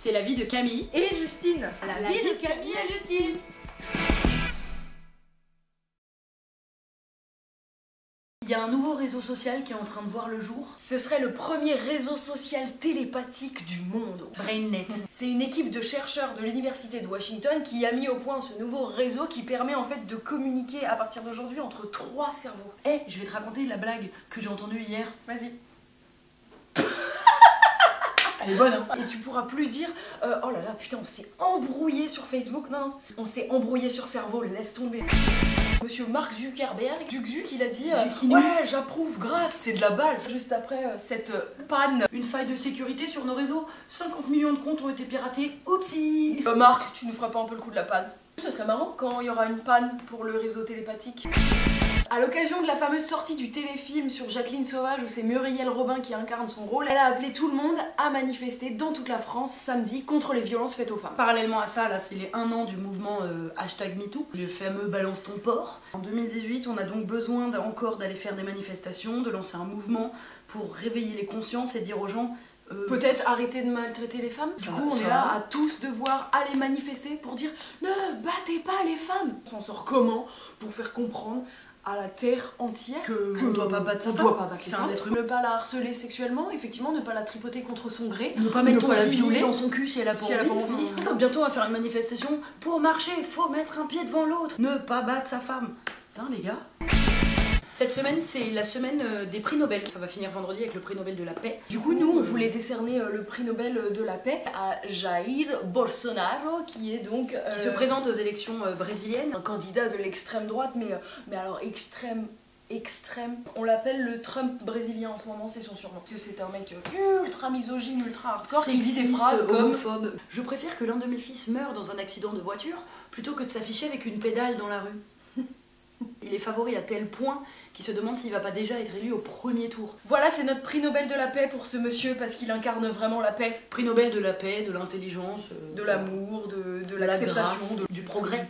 c'est la vie de Camille et Justine. La vie de Camille et Justine. Il y a un nouveau réseau social qui est en train de voir le jour. Ce serait le premier réseau social télépathique du monde. BrainNet. C'est une équipe de chercheurs de l'université de Washington qui a mis au point ce nouveau réseau qui permet en fait de communiquer à partir d'aujourd'hui entre 3 cerveaux. Eh, je vais te raconter la blague que j'ai entendue hier. Vas-y. Elle est bonne, hein. Et tu pourras plus dire oh là là, putain, on s'est embrouillé sur Facebook. Non, non, on s'est embrouillé sur cerveau, laisse tomber. Monsieur Mark Zuckerberg, il a dit ouais, j'approuve, grave, c'est de la balle. Juste après cette panne, une faille de sécurité sur nos réseaux, 50 millions de comptes ont été piratés. Oupsie. Marc, tu nous feras pas un peu le coup de la panne? Ce serait marrant quand il y aura une panne pour le réseau télépathique. À l'occasion de la fameuse sortie du téléfilm sur Jacqueline Sauvage où c'est Muriel Robin qui incarne son rôle, elle a appelé tout le monde à manifester dans toute la France samedi contre les violences faites aux femmes. Parallèlement à ça, là c'est les 1 an du mouvement #MeToo, le fameux balance ton porc. En 2018, on a donc besoin encore d'aller faire des manifestations, de lancer un mouvement pour réveiller les consciences et dire aux gens peut-être arrêter de maltraiter les femmes. Du coup, on est là à tous devoir aller manifester pour dire ne battez pas les femmes. On s'en sort comment pour faire comprendre à la terre entière qu'on ne doit pas battre sa femme, c'est un être humain. Ne pas la harceler sexuellement, effectivement, ne pas la tripoter contre son gré, ne pas mettre ton zizi dans son cul si elle a pas envie. Bientôt on va faire une manifestation pour marcher, il faut mettre un pied devant l'autre, ne pas battre sa femme. Putain les gars. Cette semaine, c'est la semaine des prix Nobel. Ça va finir vendredi avec le prix Nobel de la paix. Du coup, nous, on voulait décerner le prix Nobel de la paix à Jair Bolsonaro, qui est donc... qui se présente aux élections brésiliennes. Un candidat de l'extrême droite, mais alors extrême. On l'appelle le Trump brésilien en ce moment, c'est son surnom. Parce que c'est un mec ultra misogyne, ultra hardcore, qui dit des phrases comme homophobe. Je préfère que l'un de mes fils meure dans un accident de voiture plutôt que de s'afficher avec une pédale dans la rue. Il est favori à tel point qu'il se demande s'il va pas déjà être élu au premier tour. Voilà, c'est notre prix Nobel de la paix pour ce monsieur parce qu'il incarne vraiment la paix. Prix Nobel de la paix, de l'intelligence, de l'amour, de l'acceptation, du progrès.